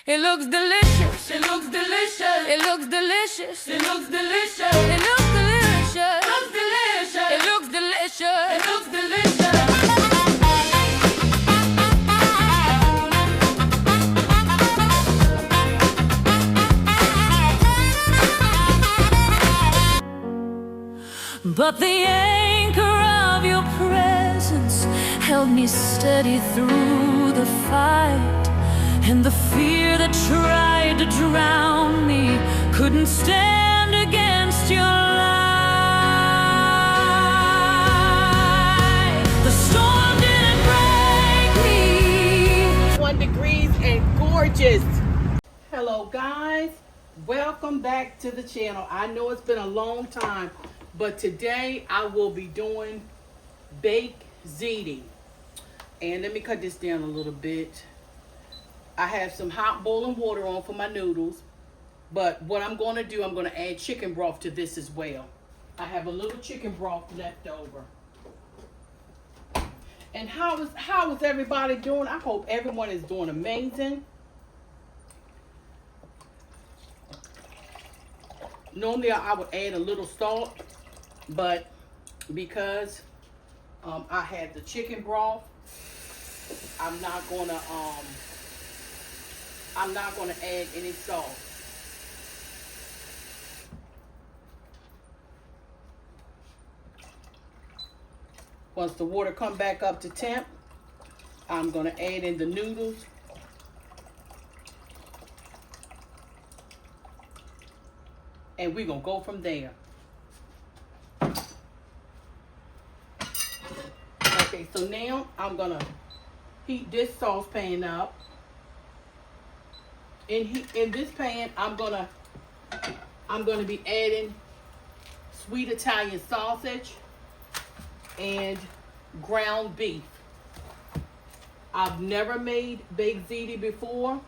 It looks delicious. It looks delicious. It looks delicious. It looks delicious. It looks delicious. Looks delicious. It looks delicious. It looks delicious. But the anchor of your presence held me steady through the fight. And the fear that tried to drown me couldn't stand against your light. The storm didn't break me. 1 degrees and gorgeous. Hello guys, welcome back to the channel. I know it's been a long time, but today I will be doing baked ziti. And let me cut this down a little bit. I have some hot boiling water on for my noodles, but what I'm going to do, I'm going to add chicken broth to this as well. I have a little chicken broth left over. And how is everybody doing? I hope everyone is doing amazing. Normally I would add a little salt, but because I had the chicken broth, I'm not gonna add any salt. Once the water come back up to temp, I'm gonna add in the noodles. And we're gonna go from there. Okay, so now I'm gonna heat this saucepan up. In this pan, I'm gonna be adding sweet Italian sausage and ground beef. I've never made baked ziti before,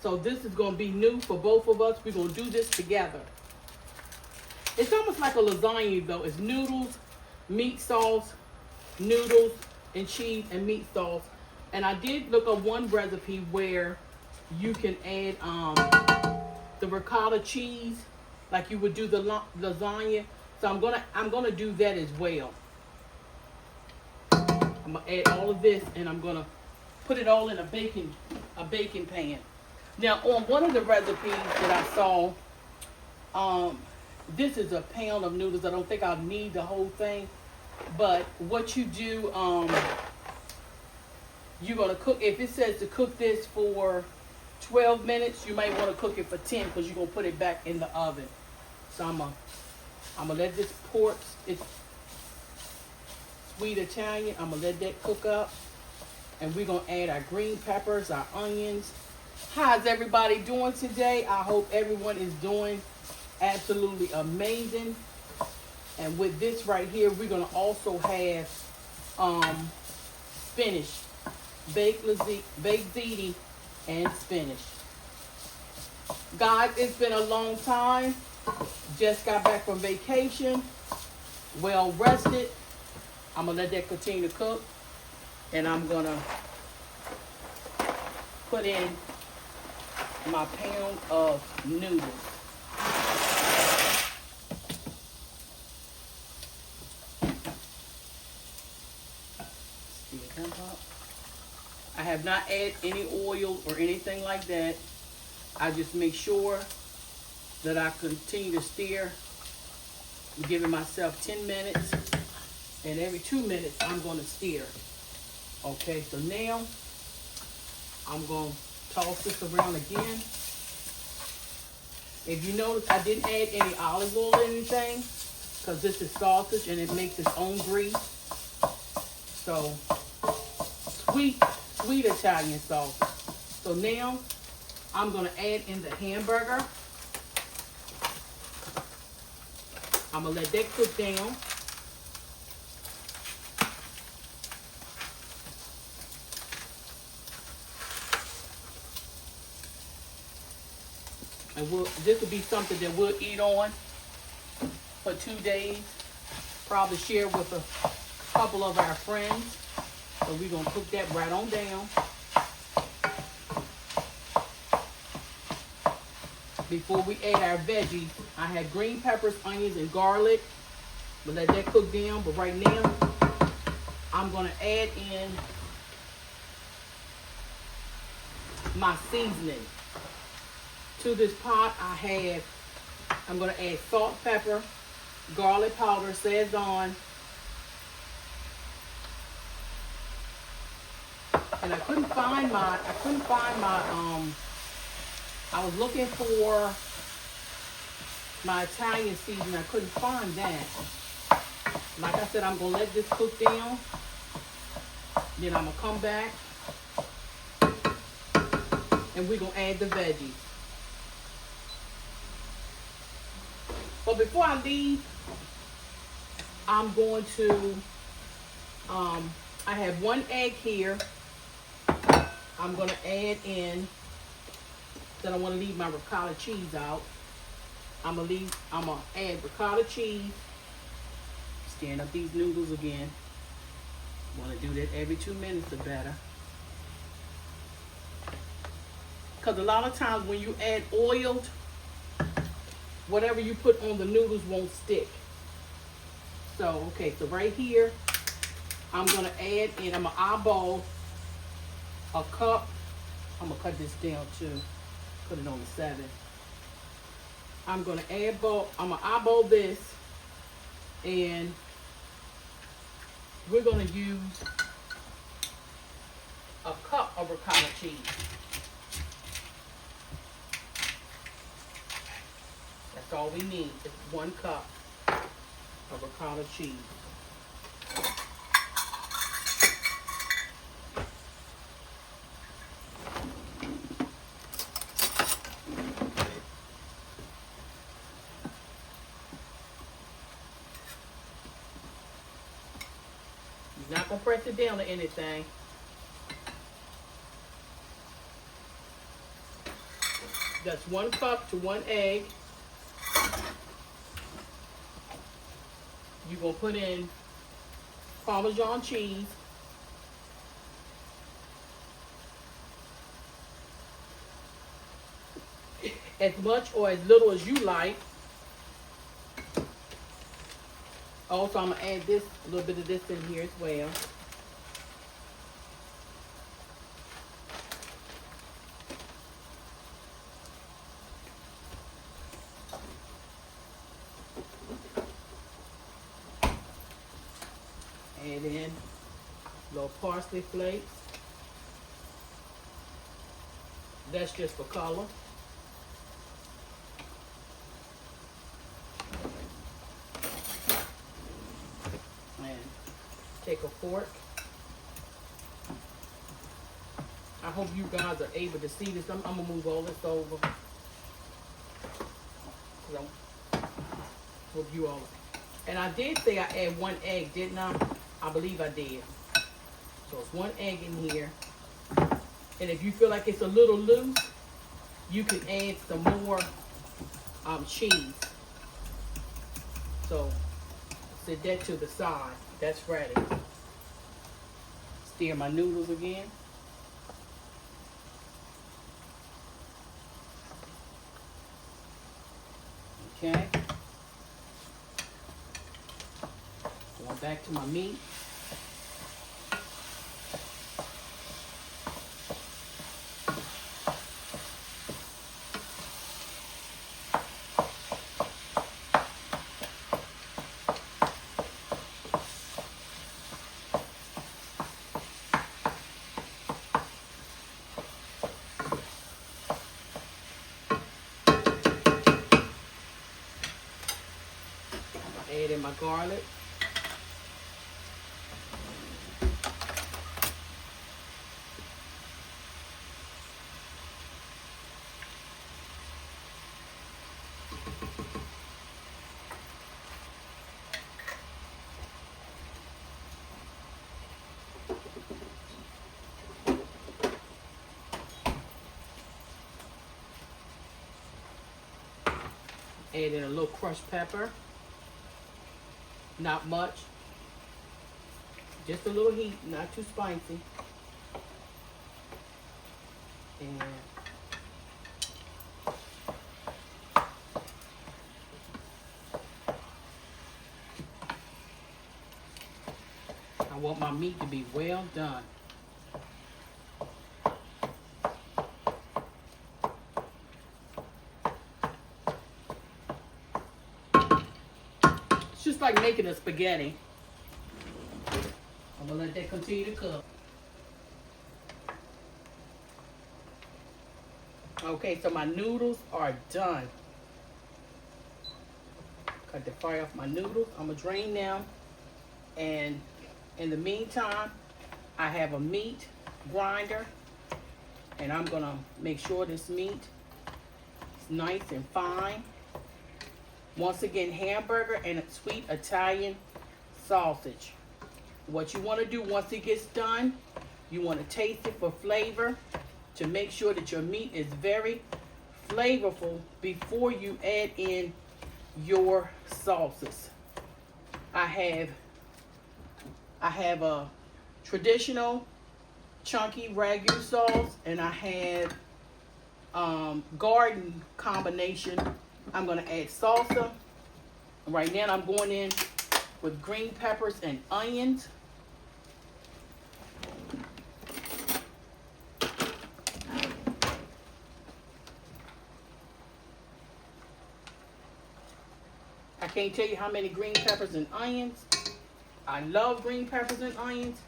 so this is gonna be new for both of us. We're gonna do this together. It's almost like a lasagna though. It's noodles, meat sauce, noodles, and cheese and meat sauce. And I did look up one recipe where you can add the ricotta cheese like you would do the lasagna. So I'm gonna do that as well. I'm gonna add all of this and I'm gonna put it all in a baking pan. Now on one of the recipes that I saw, this is a pound of noodles. I don't think I'll need the whole thing, but what you do, you're gonna cook. If it says to cook this for 12 minutes, you might want to cook it for 10 because you're gonna put it back in the oven. So I'm gonna let this pork, it's sweet Italian, I'm gonna let that cook up, and we're gonna add our green peppers, our onions. How's everybody doing today? I hope everyone is doing absolutely amazing. And with this right here, we're gonna also have spinach, baked ziti and spinach. Guys, it's been a long time. Just got back from vacation, well rested. I'm gonna let that continue to cook, and I'm gonna put in my pound of noodles. I have not added any oil or anything like that. I just make sure that I continue to stir. I'm giving myself 10 minutes, and every 2 minutes I'm going to stir. Okay, so now I'm going to toss this around again. If you notice, I didn't add any olive oil or anything because this is sausage and it makes its own grease. So sweet Italian sauce. So now I'm gonna add in the hamburger. I'm gonna let that cook down. And this will be something that we'll eat on for 2 days. Probably share with a couple of our friends. So we're going to cook that right on down. before we add our veggies. I had green peppers, onions, and garlic. We'll let that cook down. But right now, I'm going to add in my seasoning. To this pot, I'm going to add salt, pepper, garlic powder, Sazon. And I couldn't find my, I was looking for my Italian seasoning. I couldn't find that. Like I said, I'm going to let this cook down. Then I'm going to come back. And we're going to add the veggies. But before I leave, I'm going to, I have 1 egg here. I'm going to add in, then I want to leave my ricotta cheese out. I'm going to add ricotta cheese. Stirring up these noodles again. Want to do that every 2 minutes or better. Because a lot of times when you add oiled, whatever you put on the noodles won't stick. So, okay, so right here, I'm going to add in, I'm going to eyeball a cup. I'm going to cut this down too. Put it on the 7. I'm going to eyeball this, and we're going to use a cup of ricotta cheese. That's all we need, is 1 cup of ricotta cheese. You're not going to press it down or anything. That's 1 cup to 1 egg. You're going to put in Parmesan cheese. As much or as little as you like. Also, I'm going to add this, a little bit of this in here as well. Add in a little parsley flakes. That's just for color. And take a fork. I hope you guys are able to see this. I'm gonna move all this over. Hope you all. And I did say I add 1 egg, didn't I? I believe I did. So it's 1 egg in here. And if you feel like it's a little loose, you can add some more cheese. So set that to the side. That's ready. Stir my noodles again. Okay. Going back to my meat. Add in my garlic. Add in a little crushed pepper. Not much. Just a little heat, not too spicy. And want my meat to be well done. It's just like making a spaghetti. I'm gonna let that continue to cook. Okay, so my noodles are done. Cut the fire off my noodles. I'm gonna drain them. And in the meantime, I have a meat grinder. And I'm gonna make sure this meat is nice and fine. Once again, hamburger and a sweet Italian sausage. What you wanna do once it gets done, you wanna taste it for flavor to make sure that your meat is very flavorful before you add in your sauces. I have a traditional chunky ragu sauce, and I have garden combination. I'm gonna add salsa. Right now I'm going in with green peppers and onions. I can't tell you how many green peppers and onions. I love green peppers and onions.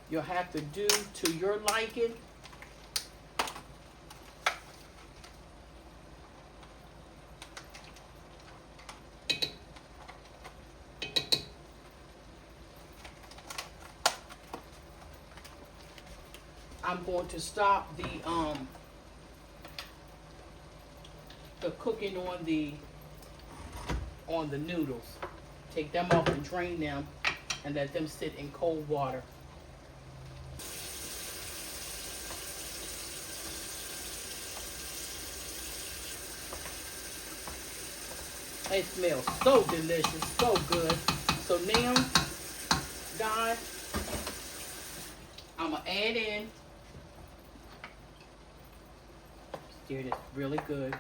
You'll have to do to your liking. I'm going to stop the cooking on the noodles. Take them off and drain them and let them sit in cold water. It smells so delicious, so good. So now, guys, I'm gonna add in, stir this really good.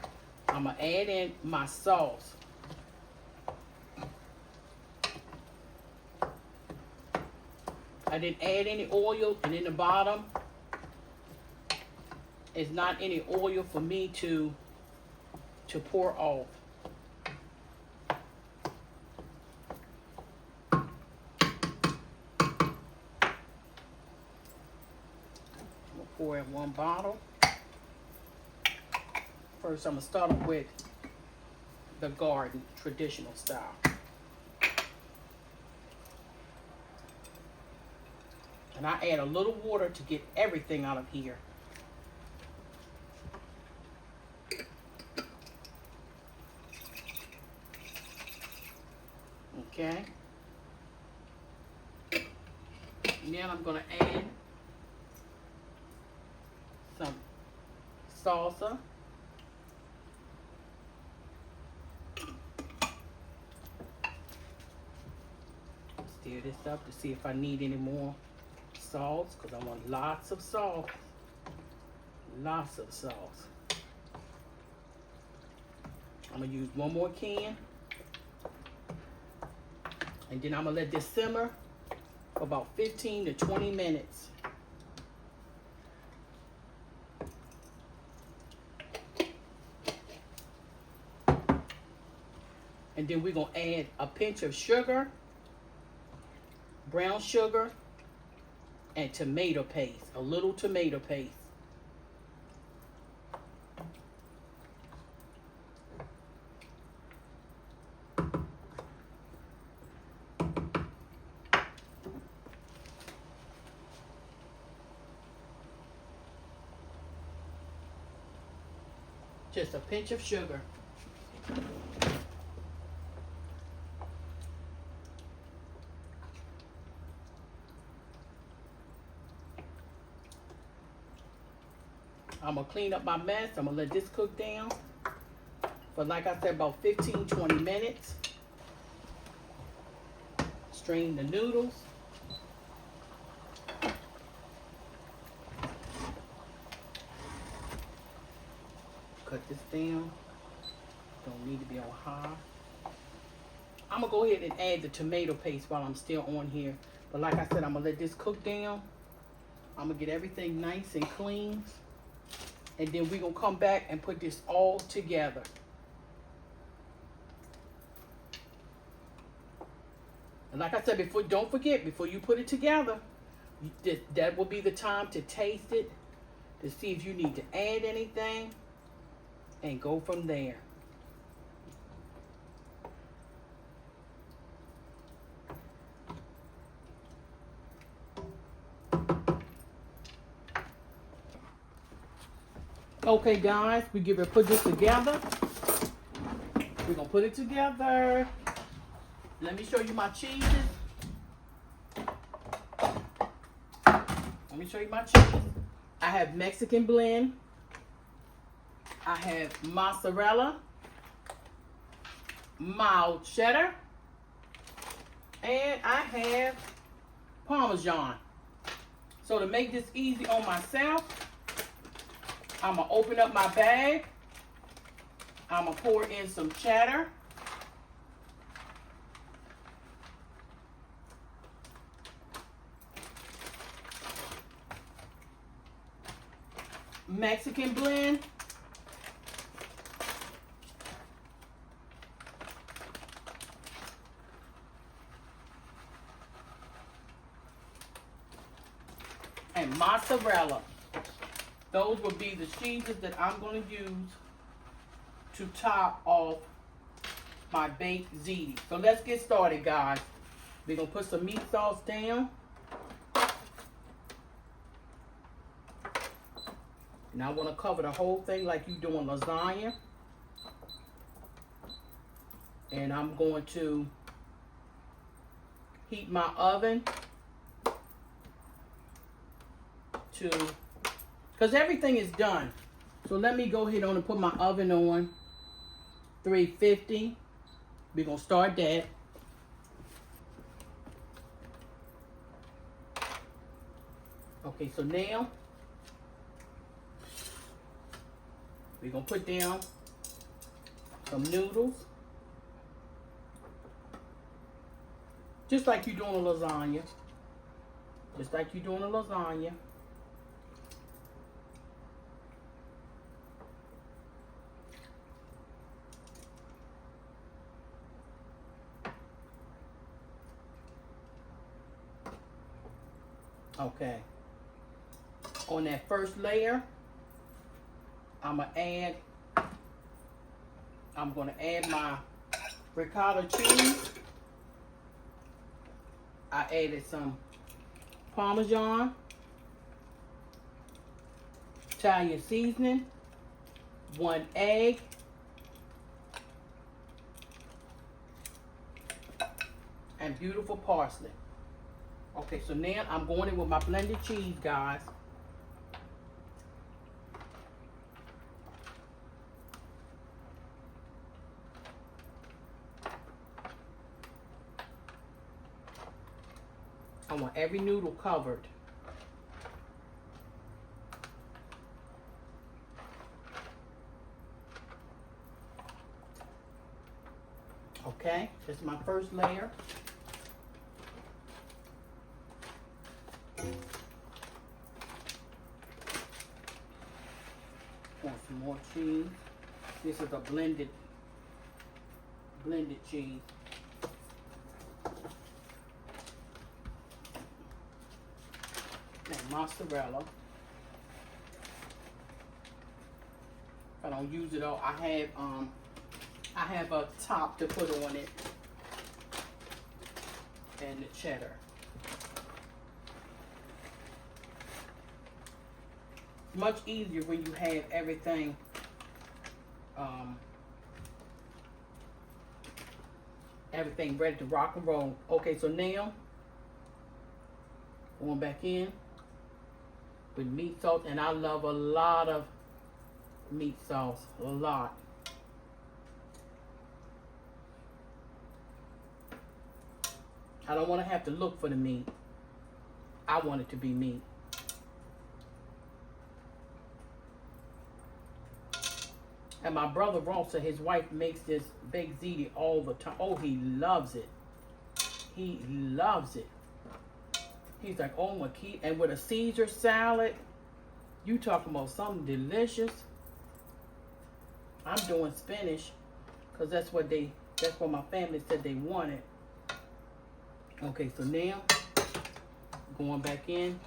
I'm gonna add in my sauce. I didn't add any oil, and in the bottom is not any oil for me to pour off. We'll pour in one bottle. First, I'm gonna start off with the garden traditional style. And I add a little water to get everything out of here. Okay. Now I'm going to add some salsa. Stir this up to see if I need any more sauce, because I want lots of sauce. Lots of sauce. I'm going to use one more can. And then I'm going to let this simmer for about 15 to 20 minutes. And then we're going to add a pinch of sugar, brown sugar, and tomato paste, a little tomato paste. Just a pinch of sugar. I'm gonna clean up my mess. I'm gonna let this cook down for, like I said, about 15-20 minutes. Strain the noodles. Cut this down. Don't need to be on high. I'm gonna go ahead and add the tomato paste while I'm still on here. But like I said, I'm gonna let this cook down. I'm gonna get everything nice and clean. And then we're gonna come back and put this all together. And like I said before, don't forget, before you put it together, that will be the time to taste it, to see if you need to add anything, and go from there. Okay, guys, we get ready to put this together. We're gonna put it together. Let me show you my cheeses. Let me show you my cheese. I have Mexican blend. I have mozzarella, mild cheddar, and I have Parmesan. So to make this easy on myself, I'm gonna open up my bag. I'm gonna pour in some cheddar. Mexican blend. And mozzarella. Those will be the cheeses that I'm going to use to top off my baked ziti. So let's get started, guys. We're going to put some meat sauce down. And I want to cover the whole thing like you doing lasagna. And I'm going to heat my oven to, because everything is done. So let me go ahead on and put my oven on 350. We're going to start that. Okay, so now we're going to put down some noodles. Just like you're doing a lasagna. Just like you're doing a lasagna. Okay. On that first layer, I'm gonna add my ricotta cheese. I added some Parmesan, Italian seasoning, 1 egg, and beautiful parsley. Okay, so now I'm going in with my blended cheese, guys. I want every noodle covered. Okay, this is my first layer. Want some more cheese. This is a blended cheese. And mozzarella. If I don't use it all, I have a top to put on it. And the cheddar. Much easier when you have everything everything ready to rock and roll. Okay, so now going back in with meat sauce, and I love a lot of meat sauce, a lot. I don't want to have to look for the meat. I want it to be meat. And my brother Ross said his wife makes this baked ziti all the time. Oh, he loves it. He loves it. He's like, oh my key. And with a Caesar salad, you talking about something delicious. I'm doing spinach because that's what my family said they wanted. Okay, so now going back in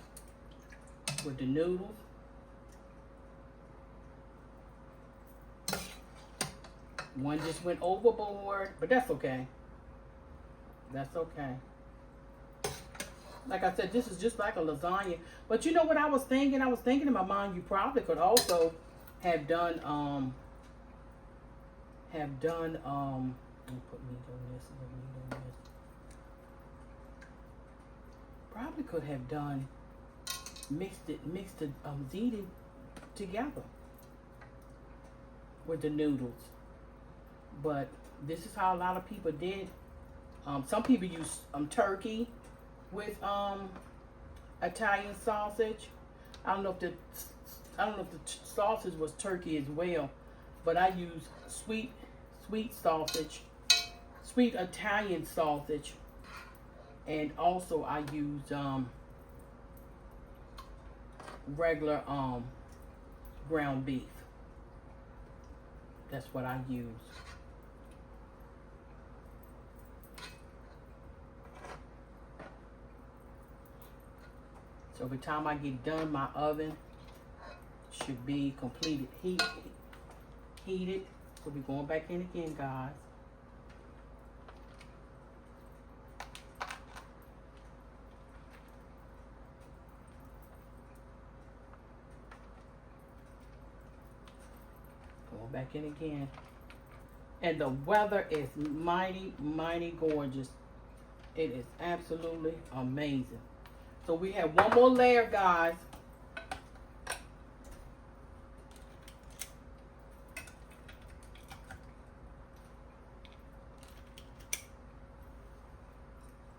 with the noodles. One just went overboard, but that's okay. That's okay. Like I said, this is just like a lasagna. But you know what I was thinking? I was thinking in my mind, you probably could also have done, let me put meat on this, meat on this. Probably could have done, mixed the ziti together with the noodles. But this is how a lot of people did. Some people use turkey with Italian sausage. I don't know if the sausage was turkey as well, but I use sweet sausage, sweet Italian sausage, and also I use regular ground beef. That's what I use. So every time I get done, my oven should be completed heated. So we're going back in again, guys. Going back in again. And the weather is mighty, mighty gorgeous. It is absolutely amazing. So we have one more layer, guys.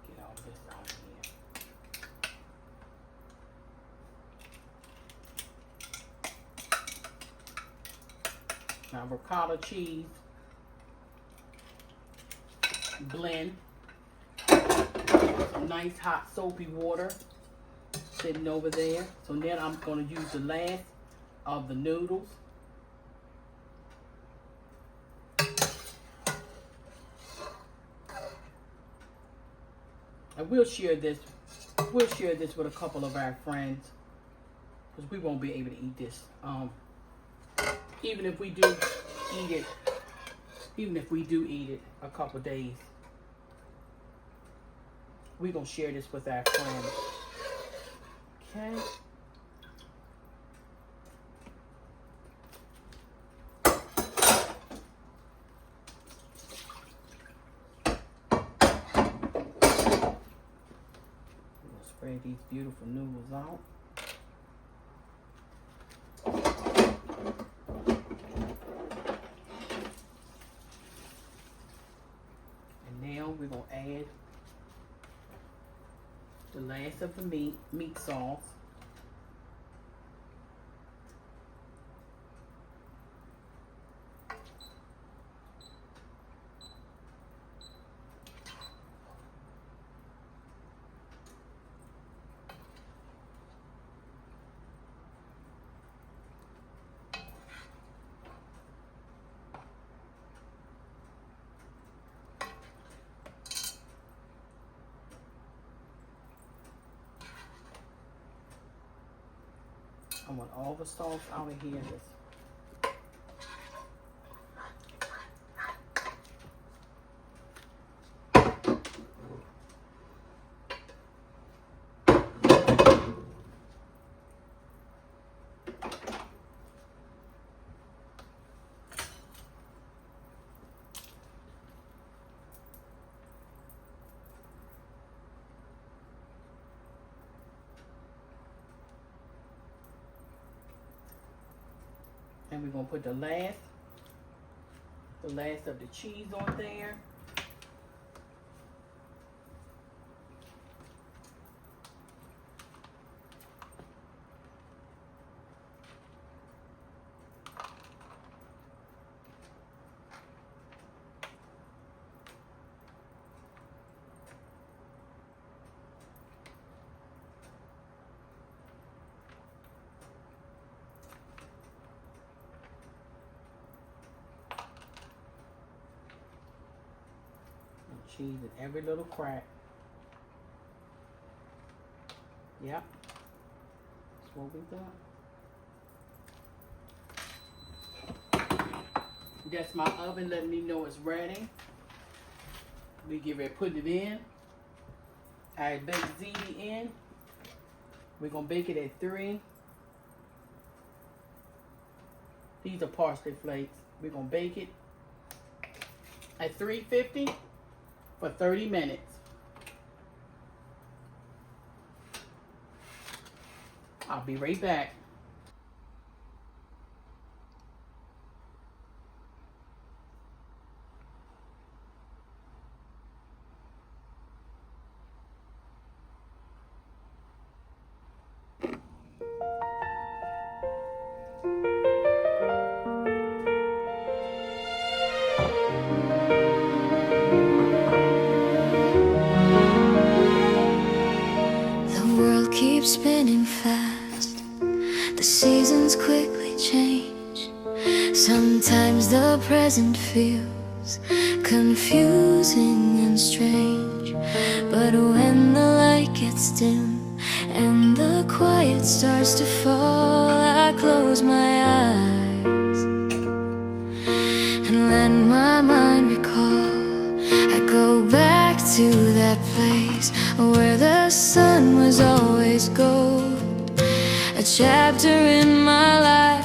Get all this out here. Now ricotta cheese blend. Some nice hot soapy water sitting over there. So then I'm going to use the last of the noodles. And we'll share this with a couple of our friends, because we won't be able to eat this. Even if we do eat it a couple days, we're going to share this with our friends. Okay. We'll spread these beautiful noodles out. And now we're going to add the last of the meat sauce. I want all the sauce out of here. And we're going to put the last of the cheese on there. cheese in every little crack. Yep. That's what we got. That's my oven letting me know it's ready. We get ready to put it in. I baked ziti in. We're going to bake it at 3. These are parsley flakes. We're going to bake it at 350 for 30 minutes. I'll be right back. Keeps spinning fast. The seasons quickly change. Sometimes the present feels confusing and strange. But when the light gets dim and the quiet starts to fall, I close my eyes and let my mind recall. I go back to that place where the sun was always gold, a chapter in my life